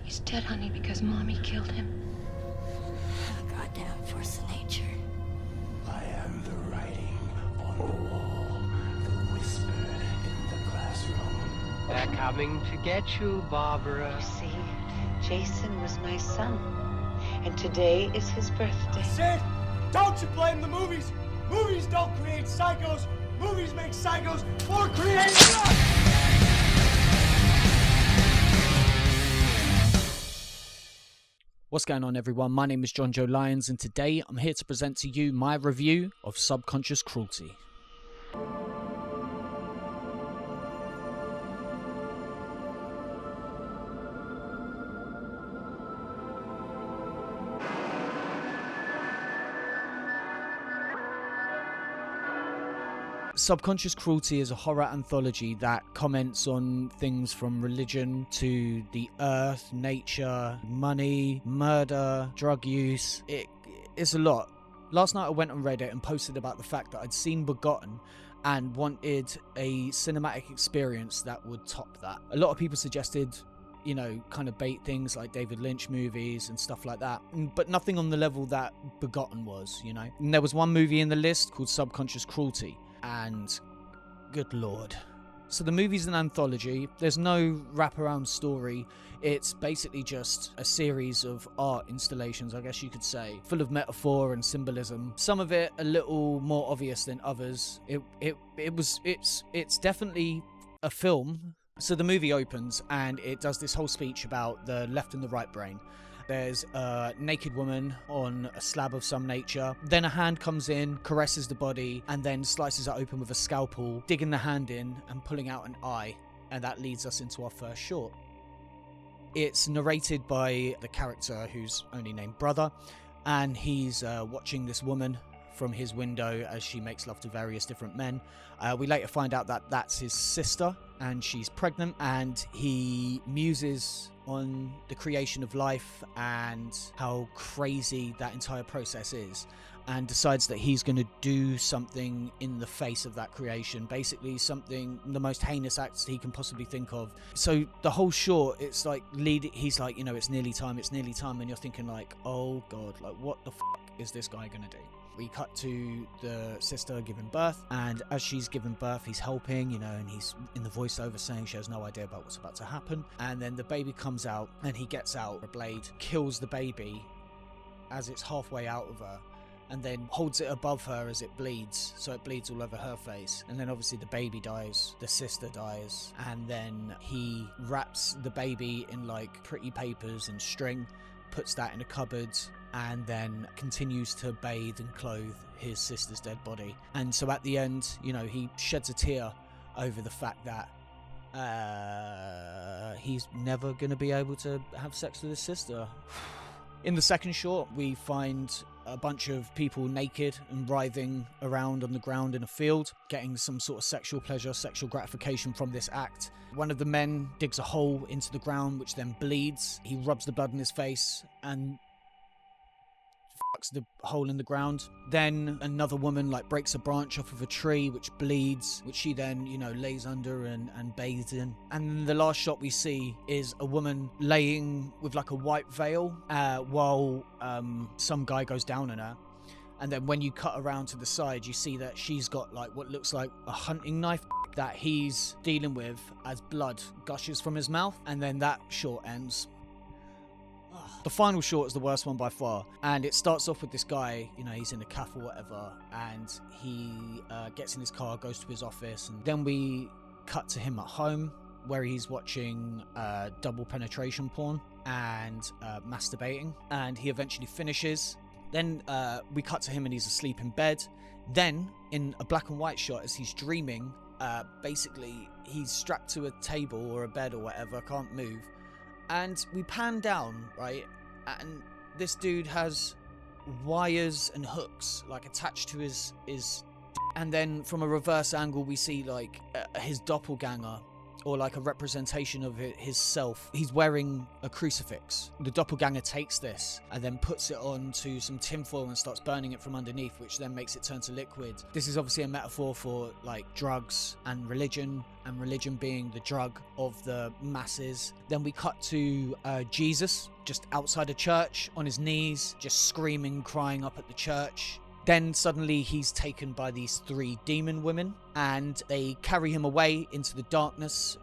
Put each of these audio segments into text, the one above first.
He's dead, honey, because Mommy killed him. A goddamn force of nature. I am the writing on the wall, the whisper in the classroom. They're coming to get you, Barbara. You see, Jason was my son, and today is his birthday. Sid, don't you blame the movies. Movies don't create psychos. Movies make psychos more creative. What's going on, everyone? My name is Jonjo Lyons, and today I'm here to present to you my review of Subconscious Cruelty. Subconscious Cruelty is a horror anthology that comments on things from religion to the earth, nature, money, murder, drug use. It's a lot. Last night I went on Reddit and posted about the fact that I'd seen Begotten and wanted a cinematic experience that would top that. A lot of people suggested, you know, kind of bait things like David Lynch movies and stuff like that, but nothing on the level that Begotten was, you know. And there was one movie in the list called Subconscious Cruelty, and good lord. So the movie's an anthology. There's no wraparound story. It's basically just a series of art installations, I guess you could say, full of metaphor and symbolism. Some of it a little more obvious than others. It's definitely a film. So the movie opens and it does this whole speech about the left and the right brain. There's a naked woman on a slab of some nature. Then a hand comes in, caresses the body, and then slices it open with a scalpel, digging the hand in and pulling out an eye. And that leads us into our first short. It's narrated by the character who's only named Brother, and he's watching this woman from his window as she makes love to various different men. We later find out that that's his sister, and she's pregnant, and he muses on the creation of life and how crazy that entire process is, and decides that he's going to do something in the face of that creation, basically something, the most heinous acts he can possibly think of. So the whole short, it's like he's like, you know, it's nearly time, and you're thinking like, oh god, like what the is this guy gonna do? We cut to the sister giving birth, and as she's giving birth, he's helping, you know, and he's in the voiceover saying she has no idea about what's about to happen. And then the baby comes out, and he gets out a blade, kills the baby as it's halfway out of her, and then holds it above her as it bleeds, so it bleeds all over her face. And then obviously the baby dies, the sister dies, and then he wraps the baby in like pretty papers and string, puts that in a cupboard, and then continues to bathe and clothe his sister's dead body. And so at the end, you know, he sheds a tear over the fact that he's never going to be able to have sex with his sister. In the second short, we find a bunch of people naked and writhing around on the ground in a field, getting some sort of sexual pleasure, sexual gratification from this act. One of the men digs a hole into the ground, which then bleeds. He rubs the blood in his face and fucks the hole in the ground. Then another woman like breaks a branch off of a tree, which bleeds, which she then, you know, lays under and bathes in. And the last shot we see is a woman laying with like a white veil while some guy goes down on her. And then when you cut around to the side, you see that she's got like what looks like a hunting knife that he's dealing with as blood gushes from his mouth. And then that short ends. The final short is the worst one by far, and it starts off with this guy, you know, he's in a cafe or whatever, and he gets in his car, goes to his office, and then we cut to him at home where he's watching double penetration porn and masturbating, and he eventually finishes. Then we cut to him and he's asleep in bed. Then in a black and white shot as he's dreaming, basically he's strapped to a table or a bed or whatever, can't move. And we pan down, right, and this dude has wires and hooks like attached to his and then from a reverse angle we see like his doppelganger or like a representation of his self. He's wearing a crucifix. The doppelganger takes this and then puts it onto some tinfoil and starts burning it from underneath, which then makes it turn to liquid. This is obviously a metaphor for like drugs and religion being the drug of the masses. Then we cut to Jesus just outside a church on his knees, just screaming, crying up at the church. Then suddenly he's taken by these 3 demon women, and they carry him away into the darkness,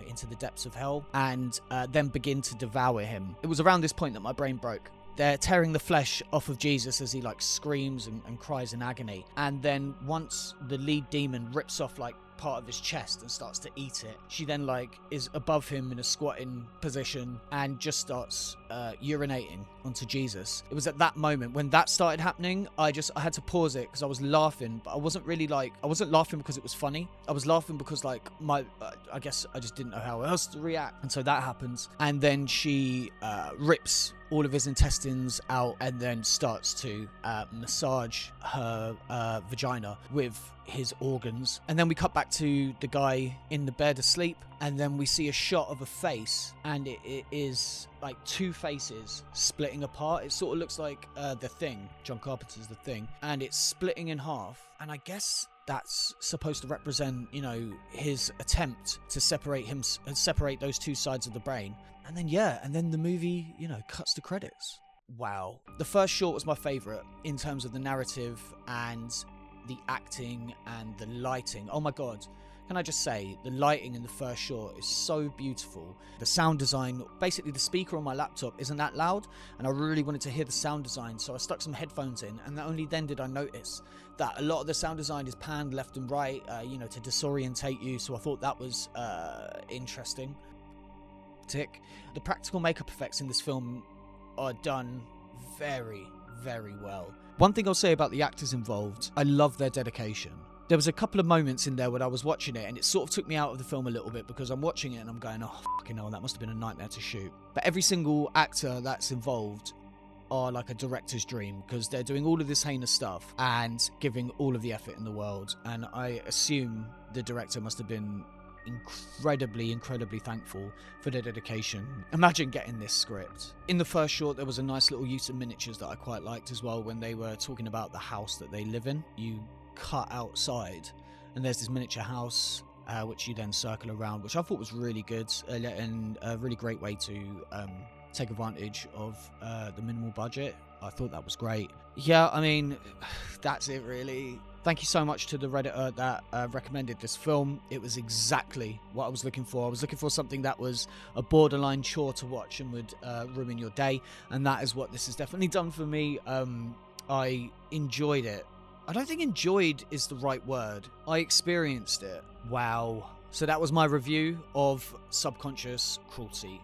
into the depths of hell, and then begin to devour him. It was around this point that my brain broke. They're tearing the flesh off of Jesus as he like screams and cries in agony. And then once the lead demon rips off like part of his chest and starts to eat it, she then like is above him in a squatting position and just starts urinating onto Jesus. It was at that moment when that started happening, I had to pause it because I was laughing, but I wasn't laughing because it was funny. I was laughing because like I guess I just didn't know how else to react. And so that happens, and then she rips all of his intestines out and then starts to massage her vagina with his organs. And then we cut back to the guy in the bed asleep, and then we see a shot of a face, and it is like 2 faces splitting apart. It sort of looks like The Thing, John Carpenter's The Thing, and it's splitting in half. And I guess that's supposed to represent, his attempt to separate those 2 sides of the brain. And then the movie, cuts to credits. Wow. The first short was my favorite in terms of the narrative and the acting and the lighting. Oh my god. Can I just say, the lighting in the first short is so beautiful. The sound design, basically the speaker on my laptop isn't that loud, and I really wanted to hear the sound design, so I stuck some headphones in, and only then did I notice that a lot of the sound design is panned left and right, to disorientate you, so I thought that was interesting. Tick. The practical makeup effects in this film are done very, very well. One thing I'll say about the actors involved, I love their dedication. There was a couple of moments in there when I was watching it and it sort of took me out of the film a little bit because I'm watching it and I'm going, oh fucking hell, that must have been a nightmare to shoot. But every single actor that's involved are like a director's dream because they're doing all of this heinous stuff and giving all of the effort in the world. And I assume the director must have been incredibly thankful for their dedication. Imagine getting this script. In the first short, there was a nice little use of miniatures that I quite liked as well when they were talking about the house that they live in. You cut outside and there's this miniature house which you then circle around, which I thought was really good and a really great way to take advantage of the minimal budget. I thought that was great. Yeah, I mean, that's it really. Thank you so much to the Redditor that recommended this film. It was exactly what I was looking for. I was looking for something that was a borderline chore to watch and would ruin your day, and that is what this has definitely done for me. I enjoyed it. I don't think enjoyed is the right word. I experienced it. Wow. So that was my review of Subconscious Cruelty.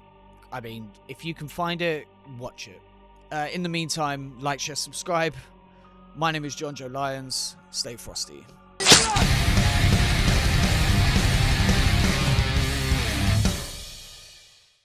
I mean, if you can find it, watch it. In the meantime, like, share, subscribe. My name is Jonjo Lyons. Stay frosty.